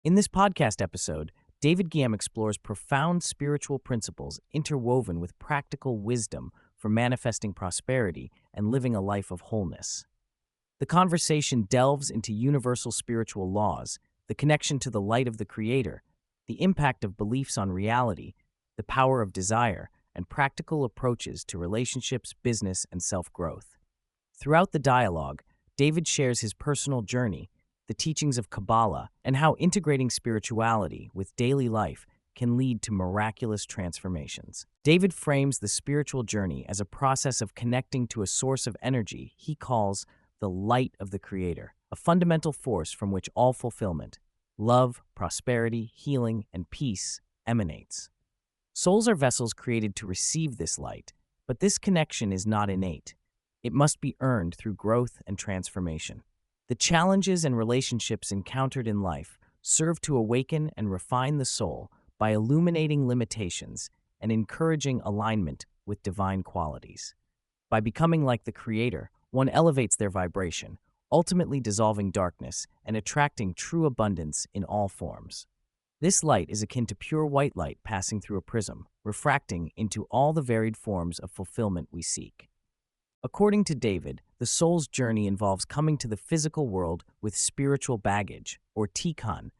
In this podcast episode, David Ghiyam explores profound spiritual principles interwoven with practical wisdom for manifesting prosperity and living a life of wholeness. The conversation delves into universal spiritual laws, the connection to the light of the Creator, the impact of beliefs on reality, the power of desire, and practical approaches to relationships, business, and self-growth. Throughout the dialogue, David shares his personal journey, the teachings of Kabala, and how integrating spirituality with daily life can lead to miraculous transformations. David frames the spiritual journey as a process of connecting to a source of energy he calls the light of the Creator, a fundamental force from which all fulfillment, love, prosperity, healing, and peace emanates. Souls are vessels created to receive this light, but this connection is not innate. It must be earned through growth and transformation. The challenges and relationships encountered in life serve to awaken and refine the soul by illuminating limitations and encouraging alignment with divine qualities. By becoming like the Creator, one elevates their vibration, ultimately dissolving darkness and attracting true abundance in all forms. This light is akin to pure white light passing through a prism, refracting into all the varied forms of fulfillment we seek. According to David, the soul's journey involves coming to the physical world with spiritual baggage, or tikkun,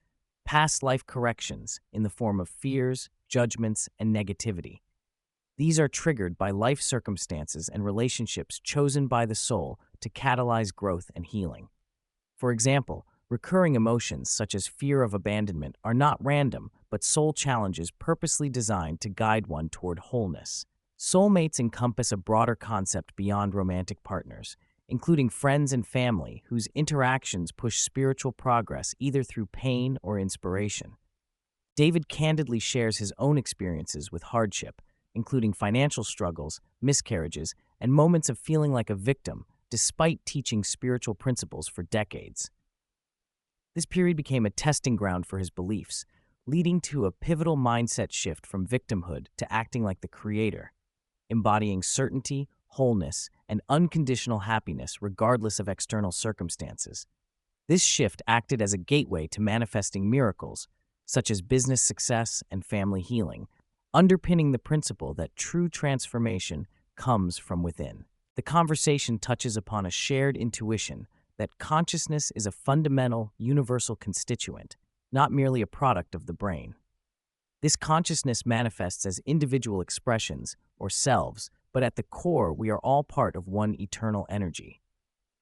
past life corrections in the form of fears, judgments, and negativity. These are triggered by life circumstances and relationships chosen by the soul to catalyze growth and healing. For example, recurring emotions such as fear of abandonment are not random, but soul challenges purposely designed to guide one toward wholeness. Soulmates encompass a broader concept beyond romantic partners, including friends and family whose interactions push spiritual progress either through pain or inspiration. David candidly shares his own experiences with hardship, including financial struggles, miscarriages, and moments of feeling like a victim, despite teaching spiritual principles for decades. This period became a testing ground for his beliefs, leading to a pivotal mindset shift from victimhood to acting like the Creator, embodying certainty, wholeness, and unconditional happiness regardless of external circumstances. This shift acted as a gateway to manifesting miracles, such as business success and family healing, underpinning the principle that true transformation comes from within. The conversation touches upon a shared intuition that consciousness is a fundamental, universal constituent, not merely a product of the brain. This consciousness manifests as individual expressions, or selves, but at the core we are all part of one eternal energy.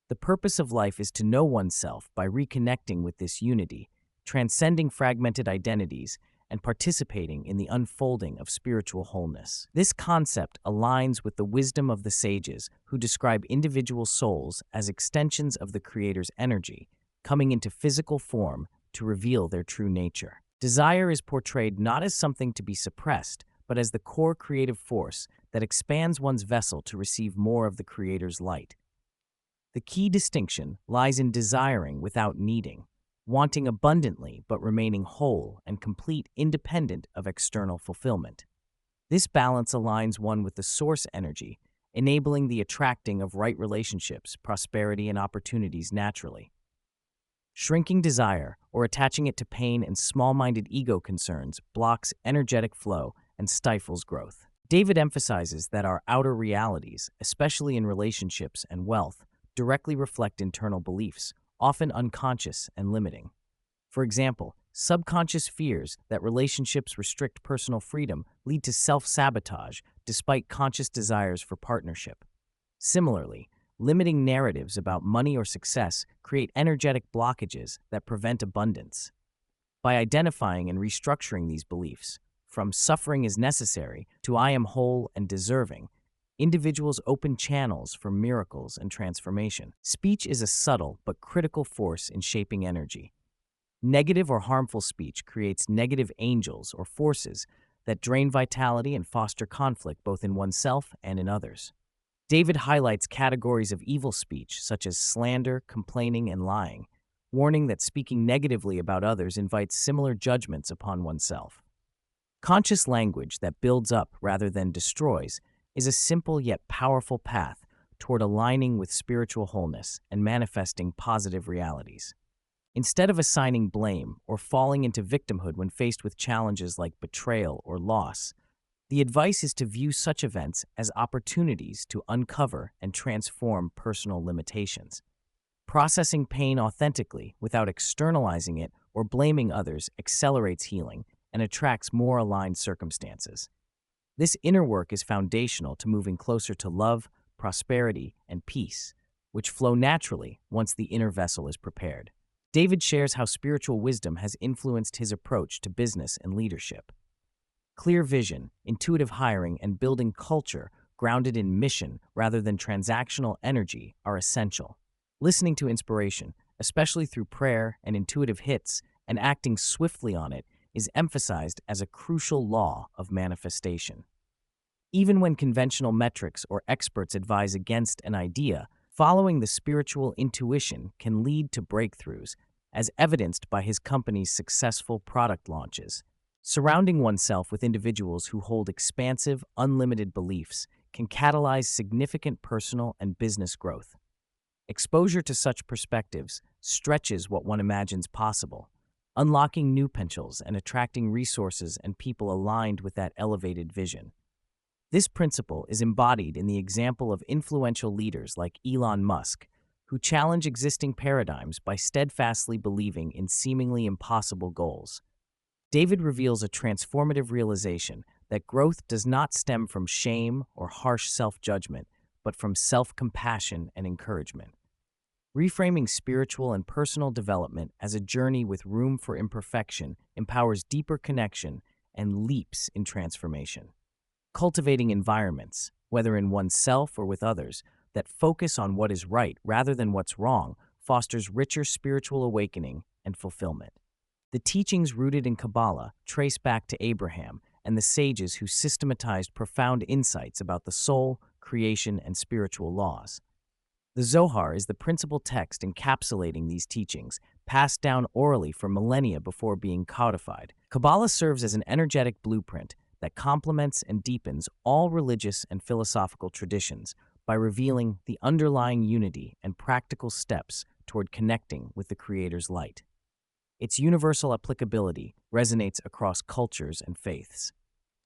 The purpose of life is to know oneself by reconnecting with this unity, transcending fragmented identities, and participating in the unfolding of spiritual wholeness. This concept aligns with the wisdom of the sages who describe individual souls as extensions of the Creator's energy, coming into physical form to reveal their true nature. Desire is portrayed not as something to be suppressed, but as the core creative force that expands one's vessel to receive more of the Creator's light. The key distinction lies in desiring without needing, wanting abundantly but remaining whole and complete independent of external fulfillment. This balance aligns one with the source energy, enabling the attracting of right relationships, prosperity, and opportunities naturally. Shrinking desire, or attaching it to pain and small-minded ego concerns, blocks energetic flow and stifles growth. David emphasizes that our outer realities, especially in relationships and wealth, directly reflect internal beliefs, often unconscious and limiting. For example, subconscious fears that relationships restrict personal freedom lead to self-sabotage despite conscious desires for partnership. Similarly, limiting narratives about money or success create energetic blockages that prevent abundance. By identifying and restructuring these beliefs, from suffering is necessary to I am whole and deserving, individuals open channels for miracles and transformation. Speech is a subtle but critical force in shaping energy. Negative or harmful speech creates negative angels or forces that drain vitality and foster conflict both in oneself and in others. David highlights categories of evil speech such as slander, complaining, and lying, warning that speaking negatively about others invites similar judgments upon oneself. Conscious language that builds up rather than destroys is a simple yet powerful path toward aligning with spiritual wholeness and manifesting positive realities. Instead of assigning blame or falling into victimhood when faced with challenges like betrayal or loss, the advice is to view such events as opportunities to uncover and transform personal limitations. Processing pain authentically without externalizing it or blaming others accelerates healing and attracts more aligned circumstances. This inner work is foundational to moving closer to love, prosperity, and peace, which flow naturally once the inner vessel is prepared. David shares how spiritual wisdom has influenced his approach to business and leadership. Clear vision, intuitive hiring, and building culture grounded in mission rather than transactional energy are essential. Listening to inspiration, especially through prayer and intuitive hits, and acting swiftly on it is emphasized as a crucial law of manifestation. Even when conventional metrics or experts advise against an idea, following the spiritual intuition can lead to breakthroughs, as evidenced by his company's successful product launches. Surrounding oneself with individuals who hold expansive, unlimited beliefs can catalyze significant personal and business growth. Exposure to such perspectives stretches what one imagines possible, unlocking new potentials and attracting resources and people aligned with that elevated vision. This principle is embodied in the example of influential leaders like Elon Musk, who challenge existing paradigms by steadfastly believing in seemingly impossible goals. David reveals a transformative realization that growth does not stem from shame or harsh self-judgment, but from self-compassion and encouragement. Reframing spiritual and personal development as a journey with room for imperfection empowers deeper connection and leaps in transformation. Cultivating environments, whether in oneself or with others, that focus on what is right rather than what's wrong fosters richer spiritual awakening and fulfillment. The teachings rooted in Kabala trace back to Abraham and the sages who systematized profound insights about the soul, creation, and spiritual laws. The Zohar is the principal text encapsulating these teachings, passed down orally for millennia before being codified. Kabbalah serves as an energetic blueprint that complements and deepens all religious and philosophical traditions by revealing the underlying unity and practical steps toward connecting with the Creator's light. Its universal applicability resonates across cultures and faiths.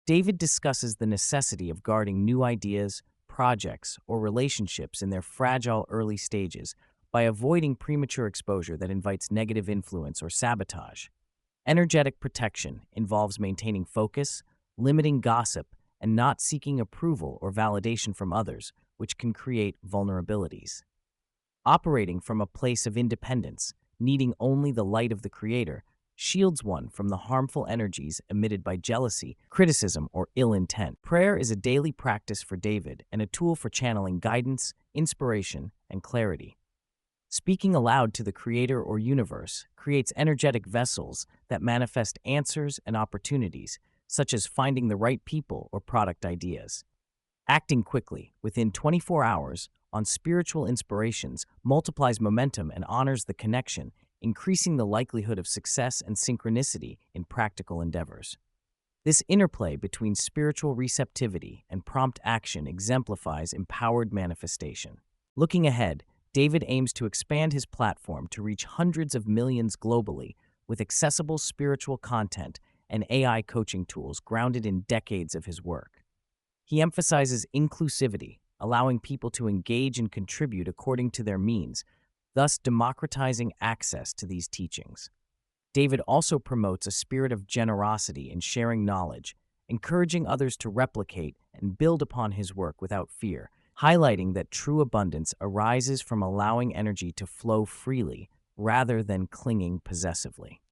David discusses the necessity of guarding new ideas, projects, or relationships in their fragile early stages by avoiding premature exposure that invites negative influence or sabotage. Energetic protection involves maintaining focus, limiting gossip, and not seeking approval or validation from others, which can create vulnerabilities. Operating from a place of independence, needing only the light of the Creator, shields one from the harmful energies emitted by jealousy, criticism, or ill intent. Prayer is a daily practice for David and a tool for channeling guidance, inspiration, and clarity. Speaking aloud to the Creator or universe creates energetic vessels that manifest answers and opportunities, such as finding the right people or product ideas. Acting quickly, within 24 hours, on spiritual inspirations multiplies momentum and honors the connection, increasing the likelihood of success and synchronicity in practical endeavors. This interplay between spiritual receptivity and prompt action exemplifies empowered manifestation. Looking ahead, David aims to expand his platform to reach hundreds of millions globally with accessible spiritual content and AI coaching tools grounded in decades of his work. He emphasizes inclusivity, allowing people to engage and contribute according to their means, thus democratizing access to these teachings. David also promotes a spirit of generosity in sharing knowledge, encouraging others to replicate and build upon his work without fear, highlighting that true abundance arises from allowing energy to flow freely rather than clinging possessively.